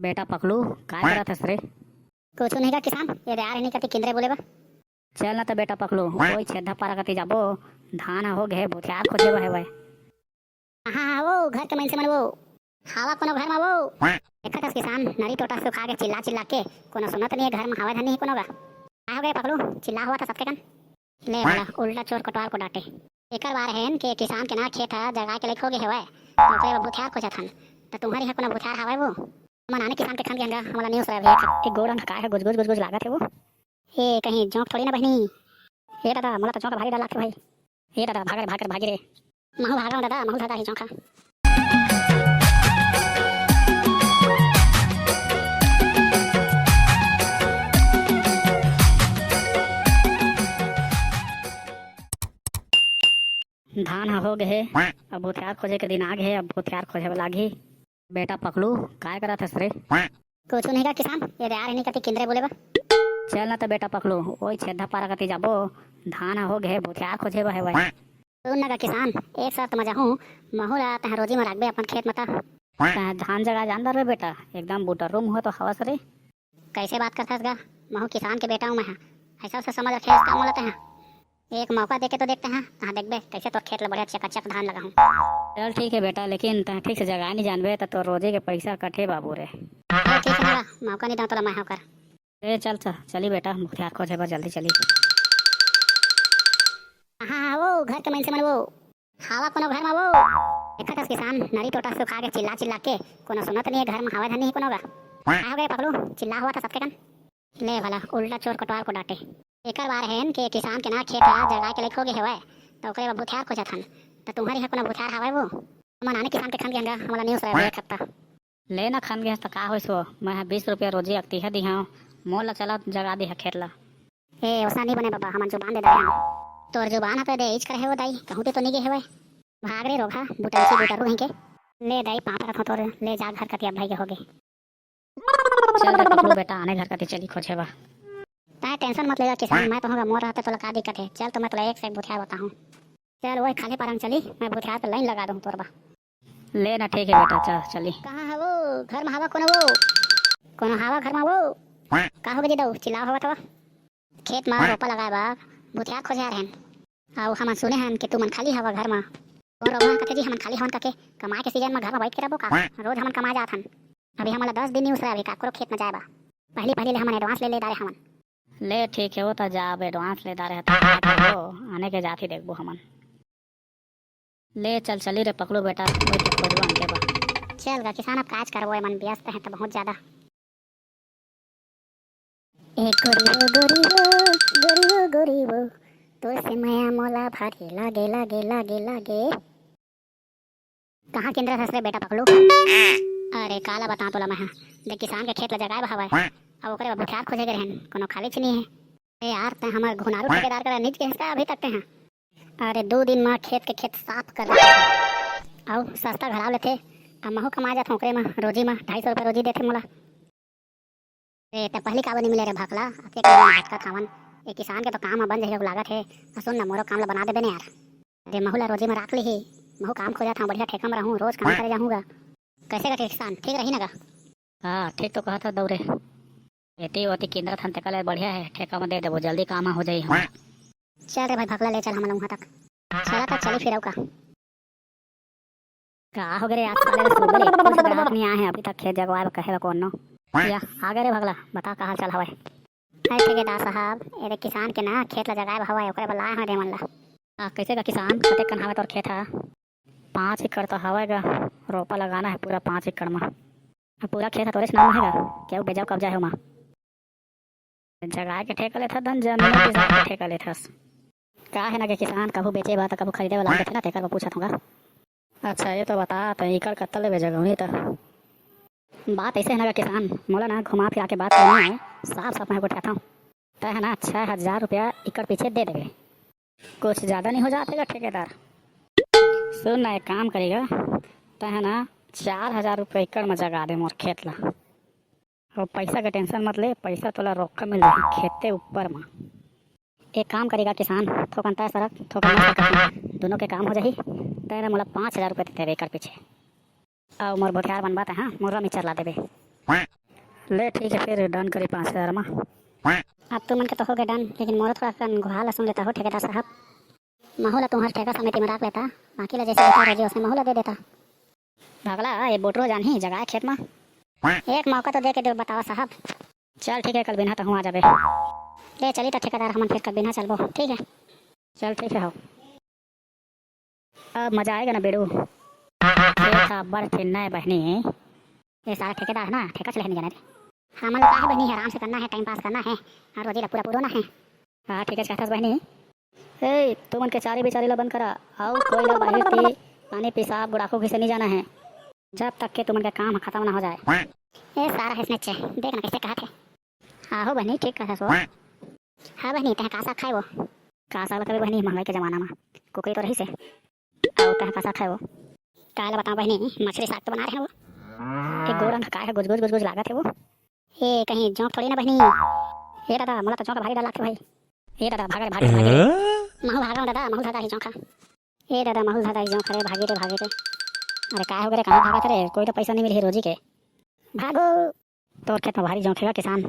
बेटा पकलू काय करत हस रे? कुछ नहीं का किसान ये यार नहीं करती किंद्रे बोले बा। चल ना तो बेटा पकलू कोई छेदा पारा कती जाबो धान हो गए भूथियार खोजे है वह। हाँ हाँ वो घर के मन से मन वो हवा कोनो घर में वो देखा था किसान नरी टोटा सुखा के चिल्ला चिल्ला के कोनो सुनत नहीं है घर में हवा धनी है कोनो का आ हो गए पकड़ू चिल्ला हुआ था सबके कन ले वाला उल्टा चोर कटवाल को डांटे एकर बार है के किसान के ना खेत है जगह के लेके हो गए है तो ओकरे भूथियार खोजत हन तो तुम्हारी है कोनो भूथियार हवा वो मनाने किसान के खन गंगा हमला न्यूज़ रहा है एक गोड़न का है गुज गुज गुज गुज लागत है वो ए कहीं जोंक थोड़ी ना बहनी ये दादा मोला तो जोंक भारी डाला भाई ये दादा भागर भागी रे महू भागा दादा महू दादा ही जोंका धान हो गए अब भूथियार खोजे के दिन आ गए अब भूथियार खोजे वाला लागी। बेटा पकलू काय करत हस रे? कुछ नहीं का किसान ये यार नहीं करती किंद्रे बोले बा। चल ना तो बेटा पकलू ओई छेदा पारा कती जाबो धान हो गए भूथियार खोजे है वह। सुन ना का किसान एक साथ मजा हूँ महूला तह रोजी में रखबे अपन खेत में धान जगह जानदार रे बेटा एकदम बूटर रूम हो तो हवा से रे। कैसे बात करता है महू किसान के बेटा हूँ मैं ऐसा से समझ रखे काम बोलते हैं एक मौका देके तो देखते हैं कहाँ देखबे कैसे तो खेत में बढ़िया चकाचक धान लगा हूँ। चल ठीक है बेटा लेकिन तह ठीक से जगह नहीं जानबे तो रोजे के पैसा कटे बाबू रे। ठीक है ना मौका नहीं दूँ तो मैं होकर ए चल चली बेटा भूथियार खोजे पर जल्दी चली। हाँ वो घर के मन से मन वो हवा कोनो घर में वो देखा था किसान नरी टोटा सुखा के चिल्ला चिल्ला के कोनो सुनत नहीं है घर में हवा धनी है कोनो का आ हो गए पकड़ू चिल्ला हुआ था सबके कन ले वाला उल्टा चोर कटवाल को डांटे एकर बार है के किसान के ना खेत है जगह के लेके हो गए है तो ओकरे भूथियार खोजत हन तो तुम्हारी है कोनो भूथियार हवा वो मनाने किसान के खन गंगा हमला न्यूज़ रहा है एक हफ्ता ले ना खन गए तो का होइस वो मैं 20 रुपया रोजी अक्ति है दी हाँ मोल चला जगा दी है खेत ला। ए ओसा नहीं बने बाबा हमन जुबान दे दे तोर जुबान है तो दे इच करे हो दाई कहूं तो नहीं गए है भाग रे रोगा बुटन से बुटर रही के ले दाई पाप रखो तोर ले जा घर कतिया भाई के हो गए। चल रे पकड़ू बेटा आने घर कती चली खोजे बा। ता टेंशन मत लेगा किसान मैं तो होगा मोर रहता तो का दिक्कत है चल तो मैं तो एक से भूथियार बताऊं चल वो खाले पारंग चली मैं भूथियार पे लाइन लगा दूं तोरबा। ले ना ठीक है बेटा चल चली। कहां है वो घर में हवा कोनो हवा घर में वो का हो गए दो चिल्ला हवा तो खेत में रोपा लगाए बा भूथियार खोजे रहन आउ हम सुने हन कि तू मन खाली हवा घर में और रोवा कते जी हम खाली हवन कके कमाए के सीजन में घर में बैठ के रहबो का रोज हम कमा जात हन अभी हमला 10 दिन नहीं उसरा अभी काकरो खेत में जाए बा पहली ले हम एडवांस ले दारे हमन ले ठीक है वो तो जा एडवांस ले दारे है आने के जाती देखबो हमन। ले चल चली रे पकड़ू बेटा चल गा किसान अब काज करबो मन व्यस्त है तो बहुत ज्यादा एक गोरी वो तो से माया मोला भारी लागे लागे लागे लागे कहाँ केंद्र ससरे बेटा पकड़ू अरे काला बता तोला मैं देख किसान के खेत ल जगाए हवा अब ओकरे भूथियार खोजे के रहन कोनो खाली छ नहीं है ए यार ते हमर घुनारू ठेकेदार का निज के हिस्सा अभी तक हैं अरे 2 दिन में खेत के खेत साफ कर आओ सस्ता घराव लेते अब महू कमा जात ओकरे में रोजी में 250 रुपया रोजी देते मोला ए त पहली काबो नहीं मिले रे भकला के काम भटका खावन ए किसान के तो काम बन जाए लागत है सुन ना मोरो काम ला बना देबे ने यार दे महूला रोजी में रख ली ही महू काम खोजा था बढ़िया ठेका में रहूं रोज काम करे जाऊंगा कैसे का किसान ठीक रही ना का। हाँ ठीक तो कहा था दौरे एती ओती केंद्र थन तकले बढ़िया है ठेका में दे देबो जल्दी काम हो जाई हम। चल रे भाई भकला ले चल हम वहां तक चला तक चली फिरौ का हो गए आज साले सुबह कुछ ग्राहक नहीं आए हैं अभी तक खेत जगवाए कहेगा कौन नो या आ गए रे भगला बता का हाल चाल हवा है ठेकेदार साहब ए किसान के ना खेत ला जगाए हवा ओकरे बुलाए हैं रे मन ला कैसे का किसान कते कन हवा तोर खेत है 5 एकड़ तो हवाएगा रोपा लगाना है पूरा 5 एकड़ में पूरा खेत है तोरे नाम है क्या बेजाव कब्जा है वहाँ जगह के ठेका लेता धन जमीन के हिसाब से ठेका लेता का है ना कि किसान कभी बेचे बा तो कभी खरीदे वाला देखे ना तेकर पूछा होगा। अच्छा ये तो बता तो एकड़ कत्ता ले जगह तो बात ऐसे है ना किसान मोला ना घुमा फिरा के बात करनी है साफ साफ मैं उठाता हूँ तो है ना 6000 रुपया एकड़ पीछे दे देवे कुछ ज़्यादा नहीं हो जातेगा ठेकेदार। सुन ना एक काम करेगा तो है ना 4000 रुपये एकड़ में जगा दे मोर खेत ला और पैसा का टेंशन मत ले पैसा तोला रोक मिल रही खेते ऊपर में। एक काम करेगा किसान थोकनता है सड़क थोकन दोनों के काम हो जाही तेरा मोला 5000 रुपये देते एकड़ पीछे और मोर भुथियार बनबाता हाँ मुर्रा मिचर ला देवे ले ठीक है फिर डन करी 5,000 में। अब तुम मन के तो हो गए डन, लेकिन मोरो थोड़ा कन गुहाल सुन लेता हो ठेकेदार साहब। महूला तुम्हारे ठेका समिति में रख लेता, बाकी ला जैसे बता रहे उसने महूला दे देता। भगला ये बोटरो जान ही जगह है खेत में। एक मौका तो दे के दो बताओ साहब। चल ठीक है कल बिना तो हूँ आ जाबे। ले चली तो ठेकेदार हमन फिर कल बिना चलबो, ठीक है। चल ठीक है हो। अब मजा आएगा ना बेड़ू। खेत बड़ चिन्ना है बहनी। ये सारा ठेकेदार है ना, ठेका चले नहीं जाना रे। हमन का है बनी, आराम से करना है, टाइम पास करना है और रोजी ला पूरा पूरा ना है। हाँ ठीक है कहता बहनी। ए तुमन के चारी बेचारी ला बंद करा और कोई ला बाहर थी पानी पेशाब गुड़ाखो घिसे नहीं जाना है जब तक के तुमन का काम खत्म ना हो जाए। ये सारा है स्नेच देख ना कैसे कहा थे। हाँ हो बहनी ठीक कहता सो। हाँ बहनी तह का साग खाए वो। का साग बतावे बहनी महंगाई के जमाना में कुकरी तो रही से और तह का साग खाए वो। काला बताओ बहनी, मछली साग तो बना रहे हैं वो। एक गोरंग का है गुज गुज गुज गुज लागत है वो। ये कहीं जोंक थोड़ी ना बहनी। ये दादा मला तो चौका भारी डाल लागते भाई। ये दादा भागे भागे भागे महू भागा दादा, महू दादा ही जोंका। ये दादा महू दादा जों करे भागे रे। अरे का हो गए कहाँ भागा रे, कोई तो पैसा नहीं मिली रोजी के। भागो। तोर खेत में भारी जोंखेगा किसान।